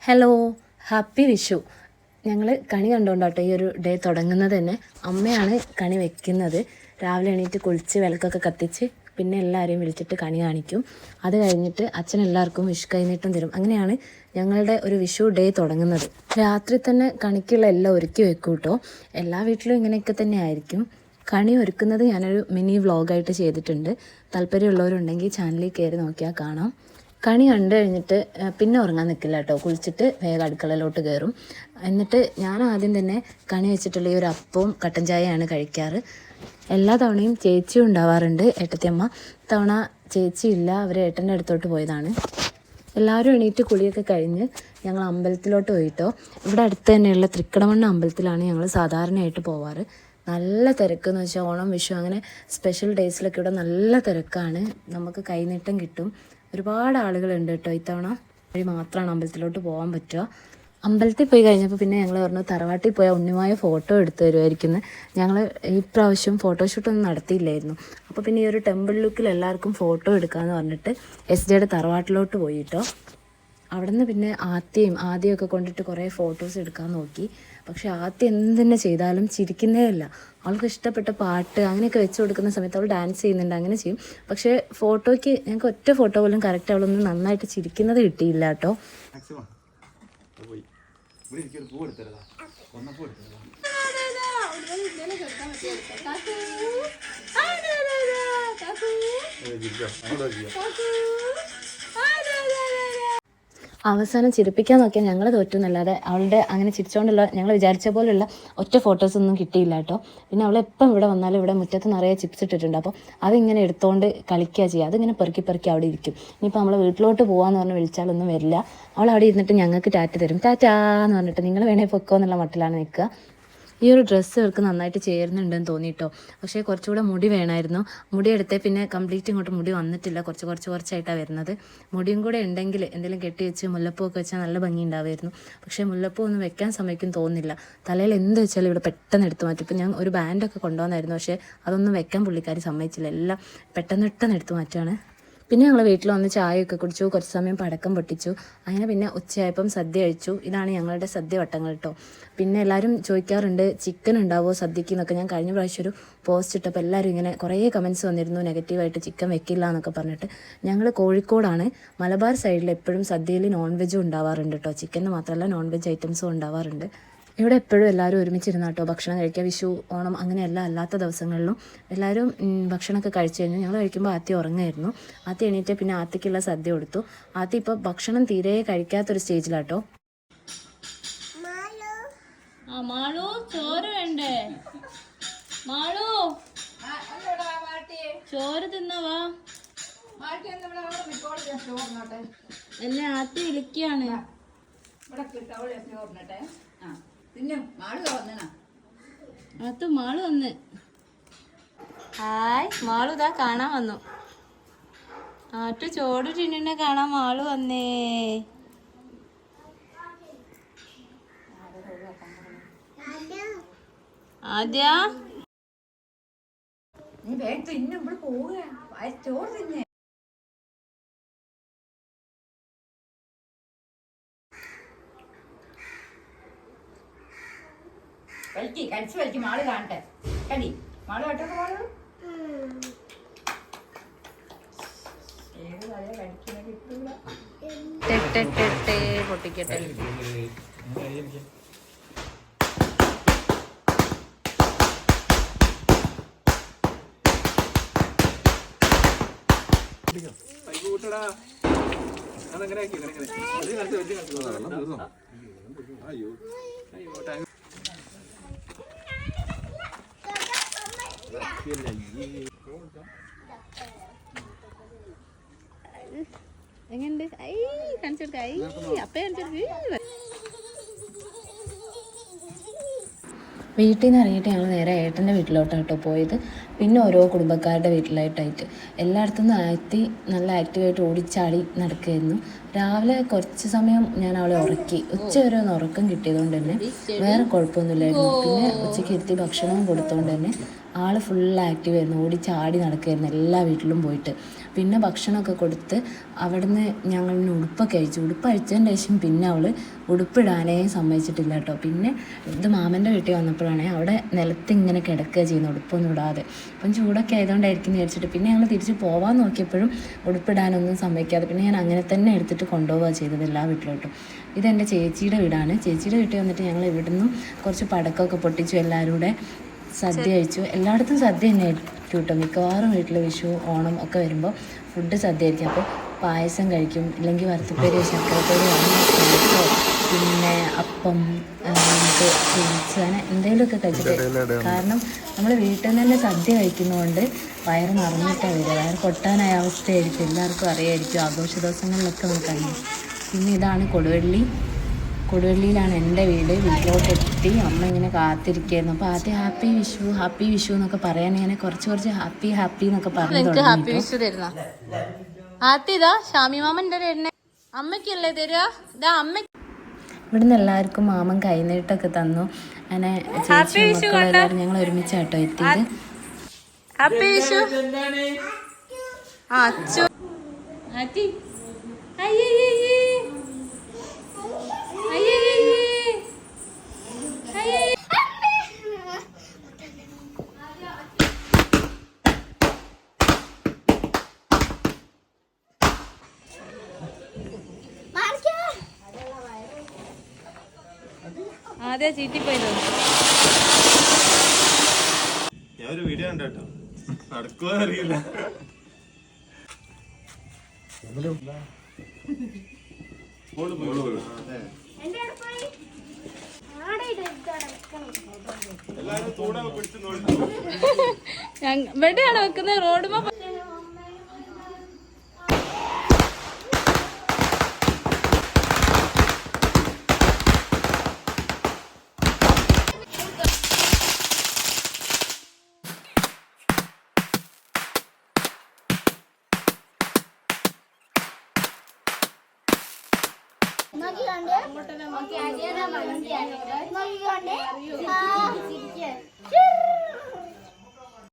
Hello, happy Vishu. ഞങ്ങൾ കണി കണ്ടുകൊണ്ടാട്ടോ ഈ ഒരു ഡേ തുടങ്ങുന്നത് തന്നെ. അമ്മയാണ് കണി വെക്കുന്നത്. രാവിലെ എണീറ്റ് കുളിച്ച് വിളക്കൊക്കെ കത്തിച്ച് പിന്നെ എല്ലാവരെയും വിളിച്ചിട്ട് കണി കാണിക്കും. അത് കഴിഞ്ഞിട്ട് അച്ഛൻ എല്ലാവർക്കും വിഷു കൈനീട്ടം തരും. അങ്ങനെയാണ് ഞങ്ങളുടെ ഒരു വിഷു ഡേ തുടങ്ങുന്നത്. രാത്രി തന്നെ കണിക്കുള്ള എല്ലാം ഒരുക്കി വെക്കും കേട്ടോ. എല്ലാ വീട്ടിലും ഇങ്ങനെയൊക്കെ തന്നെ ആയിരിക്കും. കണി ഒരുക്കുന്നത് ഞാനൊരു മിനി വ്ളോഗായിട്ട് ചെയ്തിട്ടുണ്ട്. താല്പര്യമുള്ളവരുണ്ടെങ്കിൽ ചാനലിൽ കയറി നോക്കിയാൽ കാണാം. കണി കണ്ടു കഴിഞ്ഞിട്ട് പിന്നെ ഉറങ്ങാൻ നിൽക്കില്ല കേട്ടോ. കുളിച്ചിട്ട് വേഗം അടുക്കളയിലോട്ട് കയറും. എന്നിട്ട് ഞാൻ ആദ്യം തന്നെ കണി വെച്ചിട്ടുള്ള ഈ ഒരു അപ്പവും കട്ടൻ ചായയാണ് കഴിക്കാറ്. എല്ലാ തവണയും ചേച്ചിയും ഉണ്ടാവാറുണ്ട്, ഏട്ടത്തിയമ്മ. തവണ ചേച്ചിയില്ല, അവർ ഏട്ടൻ്റെ അടുത്തോട്ട് പോയതാണ്. എല്ലാവരും എണീറ്റ് കുളിയൊക്കെ കഴിഞ്ഞ് ഞങ്ങൾ അമ്പലത്തിലോട്ട് പോയിട്ടോ. ഇവിടെ അടുത്ത് തന്നെയുള്ള തൃക്കടമണ്ണ അമ്പലത്തിലാണ് ഞങ്ങൾ സാധാരണയായിട്ട് പോവാറ്. നല്ല തിരക്കെന്ന് വെച്ചാൽ ഓണം, വിഷു അങ്ങനെ സ്പെഷ്യൽ ഡേയ്സിലൊക്കെ ഇവിടെ നല്ല തിരക്കാണ്. നമുക്ക് കൈനീട്ടം കിട്ടും. ഒരുപാട് ആളുകളുണ്ട് കേട്ടോ. ഇത്തവണ വഴി മാത്രമാണ് അമ്പലത്തിലോട്ട് പോകാൻ പറ്റുക. അമ്പലത്തിൽ പോയി കഴിഞ്ഞപ്പോൾ പിന്നെ ഞങ്ങൾ പറഞ്ഞു തറവാട്ടിൽ പോയാൽ ഉണ്ണിമായ ഫോട്ടോ എടുത്ത് തരുമായിരിക്കുന്നു. ഞങ്ങൾ ഈ പ്രാവശ്യം ഫോട്ടോഷൂട്ടൊന്നും നടത്തിയില്ലായിരുന്നു. അപ്പോൾ പിന്നെ ഈ ഒരു ടെമ്പിൾ ലുക്കിൽ എല്ലാവർക്കും ഫോട്ടോ എടുക്കാമെന്ന് പറഞ്ഞിട്ട് SJയുടെ തറവാട്ടിലോട്ട് പോയി കേട്ടോ. അവിടെ നിന്ന് പിന്നെ ആദ്യമൊക്കെ കൊണ്ടിട്ട് കുറേ ഫോട്ടോസ് എടുക്കാൻ നോക്കി. പക്ഷെ എന്ത് തന്നെ ചെയ്താലും ചിരിക്കുന്നേ ഇല്ല. അവൾക്ക് ഇഷ്ടപ്പെട്ട പാട്ട് അങ്ങനെയൊക്കെ വെച്ച് കൊടുക്കുന്ന സമയത്ത് അവൾ ഡാൻസ് ചെയ്യുന്നുണ്ട്, അങ്ങനെ ചെയ്യും. പക്ഷേ ഫോട്ടോയ്ക്ക് ഞങ്ങൾക്ക് ഒറ്റ ഫോട്ടോ പോലും കറക്റ്റ് അവളൊന്നും നന്നായിട്ട് ചിരിക്കുന്നത് കിട്ടിയില്ല കേട്ടോ. അവസാനം ചിരിപ്പിക്കാൻ നോക്കിയാൽ ഞങ്ങൾ തോറ്റു എന്നല്ലാതെ അവളുടെ അങ്ങനെ ചിരിച്ചുകൊണ്ടുള്ള ഞങ്ങൾ വിചാരിച്ച പോലുള്ള ഒറ്റ ഫോട്ടോസൊന്നും കിട്ടിയില്ല കേട്ടോ. പിന്നെ അവളെപ്പം ഇവിടെ വന്നാലും ഇവിടെ മുറ്റത്ത് നിറയെ ചിപ്സ് ഇട്ടിട്ടുണ്ട്. അപ്പോൾ അതിങ്ങനെ എടുത്തുകൊണ്ട് കളിക്കുക ചെയ്യുക. അതിങ്ങനെ പെറുക്കി അവിടെ ഇരിക്കും. ഇനിയിപ്പോൾ നമ്മൾ വീട്ടിലോട്ട് പോകാമെന്ന് പറഞ്ഞ് വിളിച്ചാലൊന്നും വരില്ല. അവൾ അവിടെ ഇരുന്നിട്ട് ഞങ്ങൾക്ക് ടാറ്റ തരും. ടാറ്റാന്ന് പറഞ്ഞിട്ട് നിങ്ങൾ വേണേൽ പൊക്കോ എന്നുള്ള മട്ടിലാണ് നിൽക്കുക. ഈ ഒരു ഡ്രസ്സ് അവർക്ക് നന്നായിട്ട് ചേരുന്നുണ്ടെന്ന് തോന്നിയിട്ടോ. പക്ഷേ കുറച്ചുകൂടെ മുടി വേണമായിരുന്നു. മുടി എടുത്തേ പിന്നെ കംപ്ലീറ്റ് ഇങ്ങോട്ട് മുടി വന്നിട്ടില്ല. കുറച്ചായിട്ടാണ് വരുന്നത്. മുടിയും കൂടെ ഉണ്ടെങ്കിൽ എന്തെങ്കിലും കെട്ടി വെച്ച് മുല്ലപ്പൂ ഒക്കെ വെച്ചാൽ നല്ല ഭംഗി ഉണ്ടാവുമായിരുന്നു. പക്ഷേ മുല്ലപ്പൂ ഒന്നും വെക്കാൻ സമയക്കും തോന്നുന്നില്ല. തലയിൽ എന്ത് വെച്ചാലും ഇവിടെ പെട്ടെന്ന് എടുത്തു മാറ്റും. ഇപ്പം ഞാൻ ഒരു ബാൻഡൊക്കെ കൊണ്ടുവന്നായിരുന്നു, പക്ഷേ അതൊന്നും വെക്കാൻ പുള്ളിക്കാരി സമ്മതിച്ചില്ല. എല്ലാം പെട്ടെന്ന് എടുത്തു മാറ്റുകയാണ്. പിന്നെ ഞങ്ങൾ വീട്ടിൽ വന്ന് ചായയൊക്കെ കുടിച്ചു, കുറച്ച് സമയം പടക്കം പൊട്ടിച്ചു. അങ്ങനെ പിന്നെ ഉച്ചയായപ്പം സദ്യ കഴിച്ചു. ഇതാണ് ഞങ്ങളുടെ സദ്യ വട്ടങ്ങൾ കേട്ടോ. പിന്നെ എല്ലാവരും ചോദിക്കാറുണ്ട് ചിക്കൻ ഉണ്ടാവുമോ സദ്യക്ക് എന്നൊക്കെ. ഞാൻ കഴിഞ്ഞ പ്രാവശ്യം ഒരു പോസ്റ്റ് ഇട്ടപ്പോൾ എല്ലാവരും ഇങ്ങനെ കുറേ കമൻറ്റ്സ് വന്നിരുന്നു നെഗറ്റീവായിട്ട്, ചിക്കൻ വെക്കില്ല എന്നൊക്കെ പറഞ്ഞിട്ട്. ഞങ്ങൾ കോഴിക്കോടാണ്. മലബാർ സൈഡിൽ എപ്പോഴും സദ്യയിൽ നോൺ വെജും ഉണ്ടാവാറുണ്ട് കേട്ടോ. ചിക്കൻ മാത്രമല്ല നോൺ വെജ് ഐറ്റംസും ഉണ്ടാവാറുണ്ട്. ഇവിടെ എപ്പോഴും എല്ലാവരും ഒരുമിച്ചിരുന്ന കേട്ടോ ഭക്ഷണം കഴിക്കുക. വിഷു, ഓണം അങ്ങനെയല്ല അല്ലാത്ത ദിവസങ്ങളിലും എല്ലാവരും ഭക്ഷണമൊക്കെ കഴിച്ചു കഴിഞ്ഞു. ഞങ്ങൾ കഴിക്കുമ്പോൾ ഉറങ്ങായിരുന്നു. എണീറ്റ് പിന്നെ ആത്തിക്കുള്ള സദ്യ കൊടുത്തു. ഇപ്പോൾ ഭക്ഷണം തീരെ കഴിക്കാത്തൊരു സ്റ്റേജിലാട്ടോ. ചോറ് വേണ്ടേ? ചോറ് തിന്നവാ. എന്നെ ആത്തി വിളിക്കാണ്. മാള് വന്ന്. ഹായ്, മാളു ഇതാ കാണാൻ വന്നു. ആറ്റു ചോട് ടിന്നെ കാണാൻ മാള് വന്നേ. ആദ്യ കളിച്ച് മാള് കാണട്ടെ. കടി മാള് കേട്ടൊക്കെ മാള് പൊട്ടിക്കട്ടെ. എങ്ങനെയുണ്ട്? കാണിച്ചു കൊടുക്ക. അപ്പ കാണിച്ചു. വീട്ടിൽ നിന്ന് ഇറങ്ങിയിട്ട് ഞങ്ങൾ നേരെ ഏട്ടൻ്റെ വീട്ടിലോട്ടാട്ടോ പോയത്. പിന്നെ ഓരോ കുടുംബക്കാരുടെ വീട്ടിലായിട്ടായിട്ട് എല്ലായിടത്തും നിന്ന് നല്ല ആക്റ്റീവായിട്ട് ഓടിച്ചാടി നടക്കുകയായിരുന്നു. രാവിലെ കുറച്ച് സമയം ഞാൻ അവളെ ഉറക്കി. ഉച്ച വരെ ഒന്ന് ഉറക്കം കിട്ടിയതുകൊണ്ട് തന്നെ വേറെ കുഴപ്പമൊന്നുമില്ലായിരുന്നു. പിന്നെ ഉച്ചയ്ക്ക് ഇരുത്തി ഭക്ഷണവും കൊടുത്തുകൊണ്ട് തന്നെ ആൾ ഫുൾ ആക്റ്റീവായിരുന്നു. ഓടിച്ചാടി നടക്കുകയായിരുന്നു എല്ലാ വീട്ടിലും പോയിട്ട്. പിന്നെ ഭക്ഷണമൊക്കെ കൊടുത്ത് അവിടുന്ന് ഞങ്ങൾ ഉടുപ്പൊക്കെ അഴിച്ചു. ഉടുപ്പ് അഴിച്ചതിന് ശേഷം പിന്നെ അവൾ ഉടുപ്പിടാനേ സമ്മതിച്ചിട്ടില്ല കേട്ടോ. പിന്നെ ഇത് മാമൻ്റെ വീട്ടിൽ വന്നപ്പോഴാണ് അവിടെ നിലത്ത് ഇങ്ങനെ കിടക്കുക ചെയ്യുന്നത് ഉടുപ്പൊന്നും ഇടാതെ. അപ്പം ചൂടൊക്കെ ആയതുകൊണ്ടായിരിക്കും വിചാരിച്ചിട്ട് പിന്നെ ഞങ്ങൾ തിരിച്ച് പോകാൻ നോക്കിയപ്പോഴും ഉടുപ്പിടാനൊന്നും സമ്മതിക്കാതെ പിന്നെ ഞാൻ അങ്ങനെ തന്നെ എടുത്തിട്ട് കൊണ്ടുപോവുക ചെയ്തത് എല്ലാ വീട്ടിലോട്ടും. ഇതെൻ്റെ ചേച്ചിയുടെ വീടാണ്. ചേച്ചിയുടെ വീട്ടിൽ വന്നിട്ട് ഞങ്ങൾ ഇവിടുന്ന് കുറച്ച് പടക്കമൊക്കെ പൊട്ടിച്ചു, എല്ലാവരും കൂടെ സദ്യ കഴിച്ചു. എല്ലായിടത്തും സദ്യ തന്നെ ആയിരിക്കും കേട്ടോ. മിക്കവാറും വീട്ടിൽ വിഷു ഓണം ഒക്കെ വരുമ്പോൾ ഫുഡ് സദ്യ ആയിരിക്കും. അപ്പോൾ പായസം കഴിക്കും, ഇല്ലെങ്കിൽ വറുത്തപ്പേരി ശർക്കരപ്പേരി സ്നാക്സോ പിന്നെ അപ്പം നമുക്ക് സ്വീറ്റ്സ് അങ്ങനെ എന്തെങ്കിലുമൊക്കെ കഴിച്ചിട്ട്. കാരണം നമ്മൾ വീട്ടിൽ നിന്ന് തന്നെ സദ്യ കഴിക്കുന്നതുകൊണ്ട് വയറ് നിറഞ്ഞിട്ടാണ് വരിക. വയറ് പൊട്ടാനായ അവസ്ഥയായിരിക്കും, എല്ലാവർക്കും അറിയായിരിക്കും. ആഘോഷ ദിവസങ്ങളിലൊക്കെ നമുക്കറിയാം. പിന്നെ ഇതാണ് കൊടുവള്ളിയിലാണ് എൻ്റെ വീട്ടിലോട്ടെത്തി. അമ്മ ഇങ്ങനെ കാത്തിരിക്കുകയായിരുന്നു. അപ്പോൾ ആദ്യം ഹാപ്പി വിഷു എന്നൊക്കെ പറയാൻ ഇങ്ങനെ കുറച്ച് ഹാപ്പി എന്നൊക്കെ പറഞ്ഞു. ഹാപ്പി വിഷു തരുന്ന ആദ്യം ഇതാ ഷാമി മാമൻ്റെ അമ്മയ്ക്കല്ലേ തരുക. ഇതാ അമ്മ ഇവിടുന്ന് എല്ലാവർക്കും മാമൻ കൈനീട്ടൊക്കെ തന്നു. അങ്ങനെ ചേച്ചി മക്കളെല്ലാവരും ഞങ്ങൾ ഒരുമിച്ചാട്ടോ എത്തിയത്. ഹാപ്പി വിഷു. അച്ചു ആറ്റി അതെ ചീറ്റിപ്പോയത്. ഞാൻ ഒരു വീഡിയോ കണ്ടോ നടക്കുവോ അറിയില്ല. എല്ലാരും തൂടൊക്കെ പിടിച്ച് നോക്കി ഇവിടെയാണ് വെക്കുന്നത് റോഡുമ്പോ. നോക്കിക്കണ്ടേ